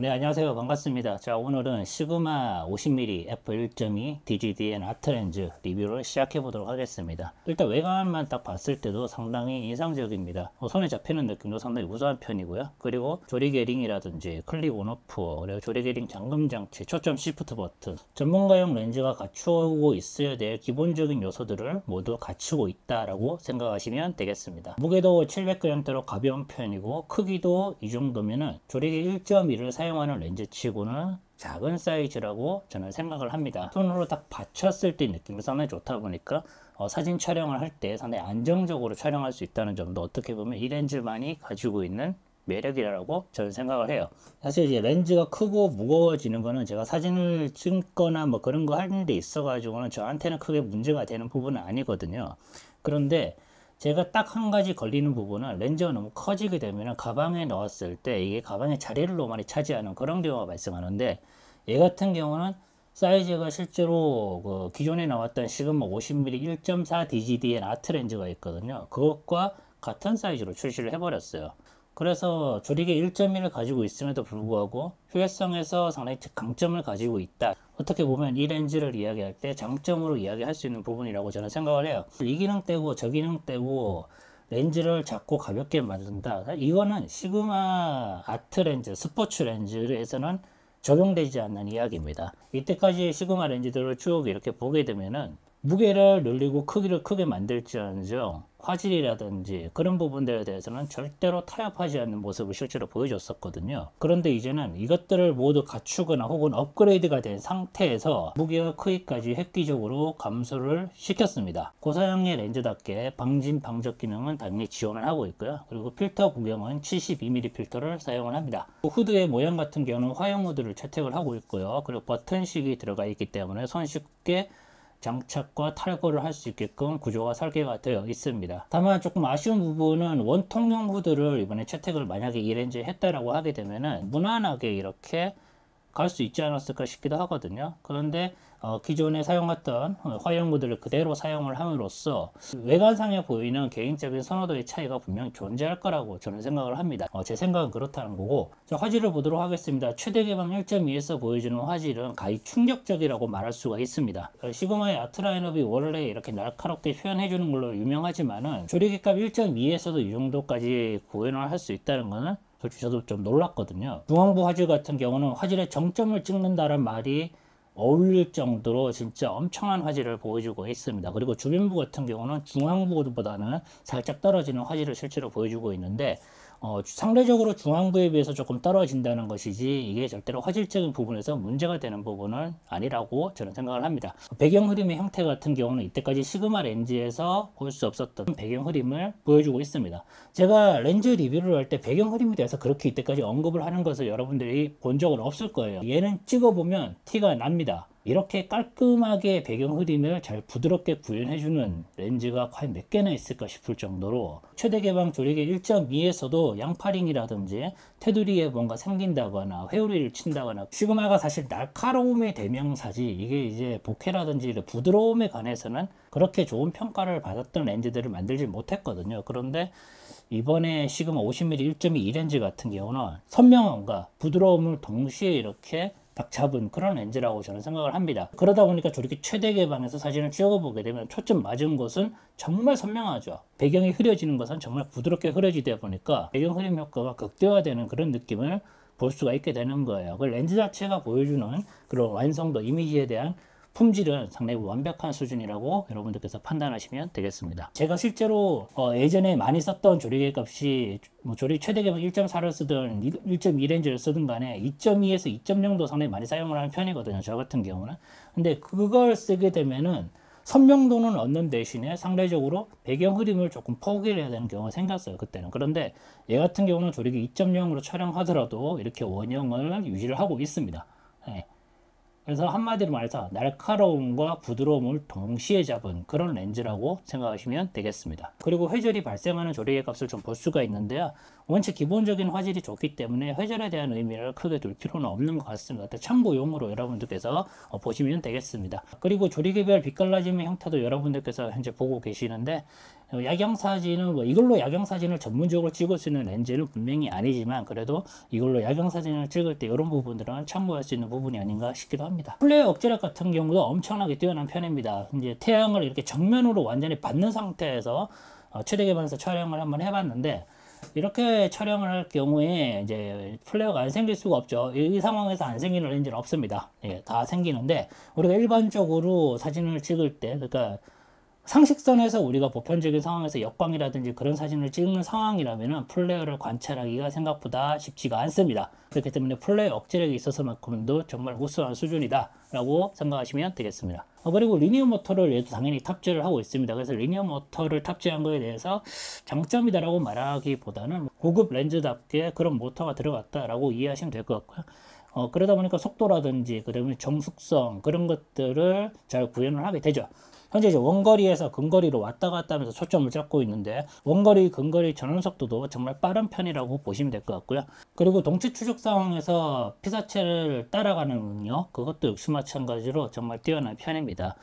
네, 안녕하세요. 반갑습니다. 자, 오늘은 시그마 50mm f1.2 DGDN 아트렌즈 리뷰를 시작해 보도록 하겠습니다. 일단 외관만 딱 봤을 때도 상당히 인상적입니다. 손에 잡히는 느낌도 상당히 우수한 편이고요. 그리고 조리개 링이라든지 클릭 온오프, 그리고 조리개 링 잠금 장치, 초점 시프트 버튼, 전문가용 렌즈가 갖추고 있어야 될 기본적인 요소들을 모두 갖추고 있다라고 생각하시면 되겠습니다. 무게도 700g대로 가벼운 편이고 크기도 이 정도면은 조리개 1.2를 사용하는 렌즈 치고는 작은 사이즈라고 저는 생각을 합니다. 손으로 딱 받쳤을 때 느낌이 상당히 좋다 보니까 사진 촬영을 할 때 상당히 안정적으로 촬영할 수 있다는 점도 어떻게 보면 이 렌즈만이 가지고 있는 매력이라고 저는 생각을 해요. 사실 이제 렌즈가 크고 무거워지는 거는 제가 사진을 찍거나 뭐 그런 거 하는 데 있어 가지고는 저한테는 크게 문제가 되는 부분은 아니거든요. 그런데 제가 딱 한 가지 걸리는 부분은 렌즈가 너무 커지게 되면 가방에 넣었을 때 이게 가방의 자리를 너무 많이 차지하는 그런 경우가 발생하는데, 얘 같은 경우는 사이즈가 실제로 그 기존에 나왔던 시그마 50mm 1.4 DGDN 아트 렌즈가 있거든요. 그것과 같은 사이즈로 출시를 해버렸어요. 그래서 조리개 1.1을 가지고 있음에도 불구하고 효율성에서 상당히 강점을 가지고 있다. 어떻게 보면 이 렌즈를 이야기할 때 장점으로 이야기할 수 있는 부분이라고 저는 생각을 해요. 이 기능 떼고 저 기능 떼고 렌즈를 작고 가볍게 만든다. 이거는 시그마 아트 렌즈, 스포츠 렌즈에서는 적용되지 않는 이야기입니다. 이때까지 시그마 렌즈들을 쭉 이렇게 보게 되면은 무게를 늘리고 크기를 크게 만들지언정 화질이라든지 그런 부분들에 대해서는 절대로 타협하지 않는 모습을 실제로 보여줬었거든요. 그런데 이제는 이것들을 모두 갖추거나 혹은 업그레이드가 된 상태에서 무게와 크기까지 획기적으로 감소를 시켰습니다. 고사양의 렌즈답게 방진 방적 기능은 당연히 지원을 하고 있고요. 그리고 필터 구경은 72mm 필터를 사용을 합니다. 후드의 모양 같은 경우는 화형 모드를 채택을 하고 있고요. 그리고 버튼식이 들어가 있기 때문에 손쉽게 장착과 탈거를 할 수 있게끔 구조가 설계가 되어 있습니다. 다만 조금 아쉬운 부분은 원통형 후드를 이번에 채택을 만약에 이 렌즈에 했다라고 하게 되면은 무난하게 이렇게 갈 수 있지 않았을까 싶기도 하거든요. 그런데 기존에 사용했던 화형 모드를 그대로 사용을 함으로써 외관상에 보이는 개인적인 선호도의 차이가 분명히 존재할 거라고 저는 생각을 합니다. 제 생각은 그렇다는 거고, 자, 화질을 보도록 하겠습니다. 최대 개방 1.2에서 보여주는 화질은 가히 충격적이라고 말할 수가 있습니다. 시그마의 아트 라인업이 원래 이렇게 날카롭게 표현해 주는 걸로 유명하지만은 조리개값 1.2에서도 이 정도까지 구현을 할 수 있다는 거는 솔직히 저도 좀 놀랐거든요. 중앙부 화질 같은 경우는 화질의 정점을 찍는다는 말이 어울릴 정도로 진짜 엄청난 화질을 보여주고 있습니다. 그리고 주변부 같은 경우는 중앙부보다는 살짝 떨어지는 화질을 실제로 보여주고 있는데, 상대적으로 중앙부에 비해서 조금 떨어진다는 것이지 이게 절대로 화질적인 부분에서 문제가 되는 부분은 아니라고 저는 생각을 합니다. 배경 흐림의 형태 같은 경우는 이때까지 시그마 렌즈에서 볼 수 없었던 배경 흐림을 보여주고 있습니다. 제가 렌즈 리뷰를 할 때 배경 흐림에 대해서 그렇게 이때까지 언급을 하는 것을 여러분들이 본 적은 없을 거예요. 얘는 찍어보면 티가 납니다. 이렇게 깔끔하게 배경 흐림을 잘 부드럽게 구현해주는 렌즈가 과연 몇 개나 있을까 싶을 정도로 최대 개방 조리개 1.2에서도 양파링이라든지 테두리에 뭔가 생긴다거나 회오리를 친다거나, 시그마가 사실 날카로움의 대명사지 이게 이제 보케라든지 부드러움에 관해서는 그렇게 좋은 평가를 받았던 렌즈들을 만들지 못했거든요. 그런데 이번에 시그마 50mm 1.2 렌즈 같은 경우는 선명함과 부드러움을 동시에 이렇게 딱 잡은 그런 렌즈라고 저는 생각을 합니다. 그러다 보니까 저렇게 최대 개방에서 사진을 찍어보게 되면 초점 맞은 곳은 정말 선명하죠. 배경이 흐려지는 것은 정말 부드럽게 흐려지다 보니까 배경 흐림 효과가 극대화되는 그런 느낌을 볼 수가 있게 되는 거예요. 그 렌즈 자체가 보여주는 그런 완성도, 이미지에 대한 품질은 상당히 완벽한 수준이라고 여러분들께서 판단하시면 되겠습니다. 제가 실제로 예전에 많이 썼던 조리개 값이 조리 최대 개방 1.4를 쓰든 1.2 렌즈를 쓰든 간에 2.2에서 2.0도 상당히 많이 사용을 하는 편이거든요. 저 같은 경우는. 근데 그걸 쓰게 되면은 선명도는 얻는 대신에 상대적으로 배경 흐림을 조금 포기를 해야 되는 경우가 생겼어요, 그때는. 그런데 얘 같은 경우는 조리개 2.0으로 촬영하더라도 이렇게 원형을 유지를 하고 있습니다. 네. 그래서 한마디로 말해서 날카로움과 부드러움을 동시에 잡은 그런 렌즈라고 생각하시면 되겠습니다. 그리고 회절이 발생하는 조리개 값을 좀 볼 수가 있는데요. 원체 기본적인 화질이 좋기 때문에 회절에 대한 의미를 크게 둘 필요는 없는 것 같습니다. 참고용으로 여러분들께서 보시면 되겠습니다. 그리고 조리개별 빛 갈라짐의 형태도 여러분들께서 현재 보고 계시는데, 야경 사진은 뭐 이걸로 야경 사진을 전문적으로 찍을 수 있는 렌즈는 분명히 아니지만, 그래도 이걸로 야경 사진을 찍을 때 이런 부분들은 참고할 수 있는 부분이 아닌가 싶기도 합니다. 플레어 억제력 같은 경우도 엄청나게 뛰어난 편입니다. 이제 태양을 이렇게 정면으로 완전히 받는 상태에서 최대 개방에서 촬영을 한번 해봤는데, 이렇게 촬영을 할 경우에 이제 플레어가 안 생길 수가 없죠. 이 상황에서 안 생기는 렌즈는 없습니다. 예, 다 생기는데, 우리가 일반적으로 사진을 찍을 때, 그러니까 상식선에서 우리가 보편적인 상황에서 역광이라든지 그런 사진을 찍는 상황이라면 플레어를 관찰하기가 생각보다 쉽지가 않습니다. 그렇기 때문에 플레어 억제력이 있어서만큼도 정말 우수한 수준이다 라고 생각하시면 되겠습니다. 그리고 리니어 모터를 얘도 당연히 탑재를 하고 있습니다. 그래서 리니어 모터를 탑재한 거에 대해서 장점이다 라고 말하기보다는 고급 렌즈답게 그런 모터가 들어갔다 라고 이해하시면 될 것 같고요. 그러다 보니까 속도라든지 그다음에 정숙성 그런 것들을 잘 구현을 하게 되죠. 현재 이제 원거리에서 근거리로 왔다 갔다 하면서 초점을 잡고 있는데, 원거리, 근거리 전원 속도도 정말 빠른 편이라고 보시면 될 것 같고요. 그리고 동체 추적 상황에서 피사체를 따라가는 능력, 그것도 역시 마찬가지로 정말 뛰어난 편입니다.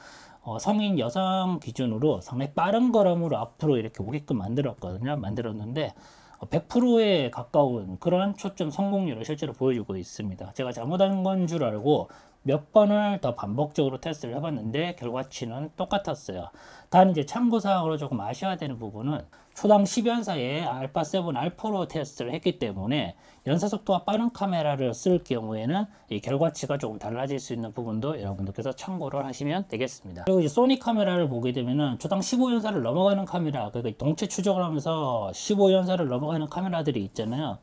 성인 여성 기준으로 상당히 빠른 걸음으로 앞으로 이렇게 오게끔 만들었는데 100%에 가까운 그런 초점 성공률을 실제로 보여주고 있습니다. 제가 잘못한 건 줄 알고 몇 번을 더 반복적으로 테스트를 해봤는데 결과치는 똑같았어요. 단 이제 참고사항으로 조금 아셔야 되는 부분은 초당 10연사에 알파7 알프로 테스트를 했기 때문에 연사속도가 빠른 카메라를 쓸 경우에는 이 결과치가 조금 달라질 수 있는 부분도 여러분들께서 참고를 하시면 되겠습니다. 그리고 이제 소니 카메라를 보게 되면은 초당 15연사를 넘어가는 카메라, 그러니까 동체 추적을 하면서 15연사를 넘어가는 카메라들이 있잖아요.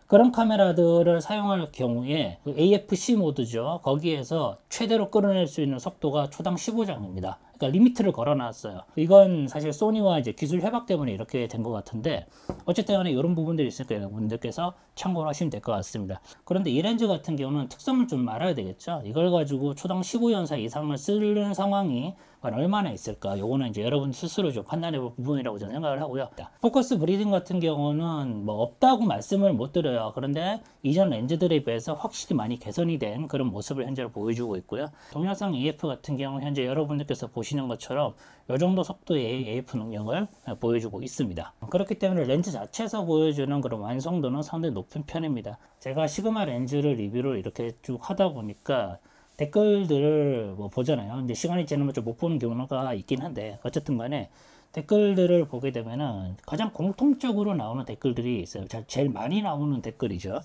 그런 카메라들을 사용할 경우에 AFC 모드죠. 거기에서 최대로 끌어낼 수 있는 속도가 초당 15장입니다. 그러니까 리미트를 걸어놨어요. 이건 사실 소니와 이제 기술 협약 때문에 이렇게 된 것 같은데, 어쨌든 간에 이런 부분들이 있으니까 여러분들께서 참고를 하시면 될 것 같습니다. 그런데 이 렌즈 같은 경우는 특성을 좀 알아야 되겠죠. 이걸 가지고 초당 15연사 이상을 쓰는 상황이 얼마나 있을까? 요거는 이제 여러분 스스로 좀 판단해 볼 부분이라고 저는 생각을 하고요. 포커스 브리딩 같은 경우는 뭐 없다고 말씀을 못 드려요. 그런데 이전 렌즈들에 비해서 확실히 많이 개선이 된 그런 모습을 현재로 보여주고 있고요. 동영상 AF 같은 경우 현재 여러분들께서 보시는 것처럼 이 정도 속도의 AF 능력을 보여주고 있습니다. 그렇기 때문에 렌즈 자체에서 보여주는 그런 완성도는 상당히 높은 편입니다. 제가 시그마 렌즈를 리뷰를 이렇게 쭉 하다 보니까 댓글들을 뭐 보잖아요. 근데 시간이 지나면 좀 못 보는 경우가 있긴 한데, 어쨌든 간에 댓글들을 보게 되면은 가장 공통적으로 나오는 댓글들이 있어요. 제일 많이 나오는 댓글이죠.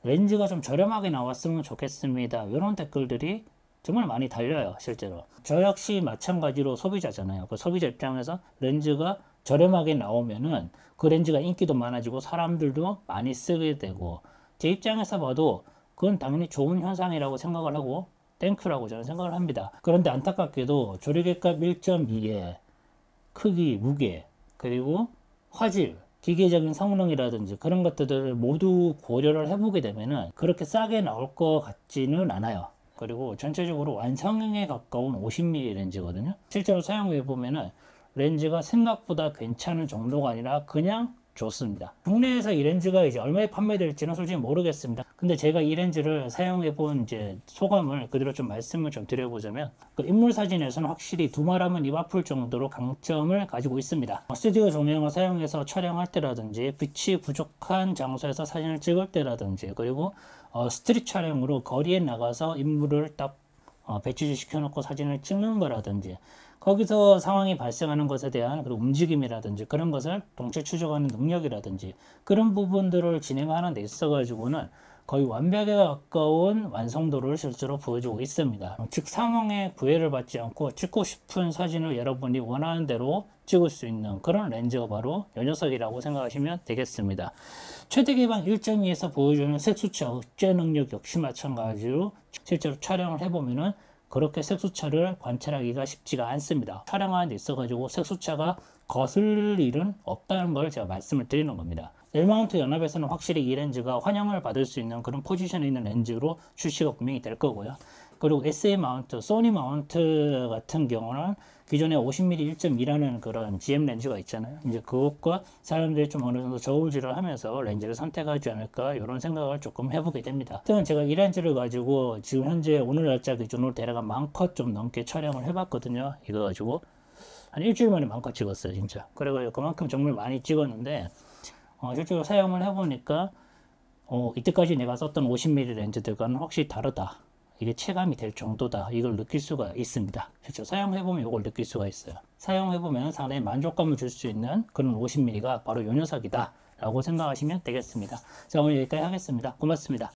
렌즈가 좀 저렴하게 나왔으면 좋겠습니다. 이런 댓글들이 정말 많이 달려요, 실제로. 저 역시 마찬가지로 소비자잖아요. 그 소비자 입장에서 렌즈가 저렴하게 나오면은 그 렌즈가 인기도 많아지고 사람들도 많이 쓰게 되고, 제 입장에서 봐도 그건 당연히 좋은 현상이라고 생각을 하고 땡큐라고 저는 생각을 합니다. 그런데 안타깝게도 조리개값 1.2에 크기, 무게, 그리고 화질, 기계적인 성능이라든지 그런 것들을 모두 고려를 해보게 되면은 그렇게 싸게 나올 것 같지는 않아요. 그리고 전체적으로 완성형에 가까운 50mm 렌즈거든요. 실제로 사용해 보면은 렌즈가 생각보다 괜찮은 정도가 아니라 그냥 좋습니다. 국내에서 이 렌즈가 이제 얼마에 판매될지는 솔직히 모르겠습니다. 근데 제가 이 렌즈를 사용해 본 이제 소감을 그대로 좀 말씀을 좀 드려보자면, 그 인물 사진에서는 확실히 두말하면 입 아플 정도로 강점을 가지고 있습니다. 스튜디오 조명을 사용해서 촬영할 때라든지, 빛이 부족한 장소에서 사진을 찍을 때라든지, 그리고 스트릿 촬영으로 거리에 나가서 인물을 딱 배치를 시켜놓고 사진을 찍는 거라든지, 거기서 상황이 발생하는 것에 대한 그런 움직임이라든지 그런 것을 동체 추적하는 능력이라든지 그런 부분들을 진행하는 데 있어 가지고는 거의 완벽에 가까운 완성도를 실제로 보여주고 있습니다. 즉 상황에 구애를 받지 않고 찍고 싶은 사진을 여러분이 원하는 대로 찍을 수 있는 그런 렌즈가 바로 이 녀석이라고 생각하시면 되겠습니다. 최대 개방 1.2에서 보여주는 색수차 억제 능력 역시 마찬가지로 실제로 촬영을 해보면은 그렇게 색수차를 관찰하기가 쉽지가 않습니다. 촬영하는 데 있어가지고 색수차가 거슬 일은 없다는 걸 제가 말씀을 드리는 겁니다. L마운트 연합에서는 확실히 이 렌즈가 환영을 받을 수 있는 그런 포지션에 있는 렌즈로 출시가 분명히 될 거고요. 그리고 SA 마운트, 소니 마운트 같은 경우는 기존에 50mm 1.2라는 그런 GM 렌즈가 있잖아요. 이제 그것과 사람들이 좀 어느 정도 저울질을 하면서 렌즈를 선택하지 않을까 이런 생각을 조금 해보게 됩니다. 일단 제가 이 렌즈를 가지고 지금 현재 오늘 날짜 기준으로 대략 10,000컷 좀 넘게 촬영을 해봤거든요. 이거 가지고 한 일주일 만에 만컷 찍었어요, 진짜. 그리고 그만큼 정말 많이 찍었는데, 실제로 사용을 해보니까, 이때까지 내가 썼던 50mm 렌즈들과는 확실히 다르다. 이게 체감이 될 정도다. 이걸 느낄 수가 있습니다. 실제로 사용해보면 이걸 느낄 수가 있어요. 사용해보면 상당히 만족감을 줄 수 있는 그런 50mm가 바로 이 녀석이다 라고 생각하시면 되겠습니다. 자, 오늘 여기까지 하겠습니다. 고맙습니다.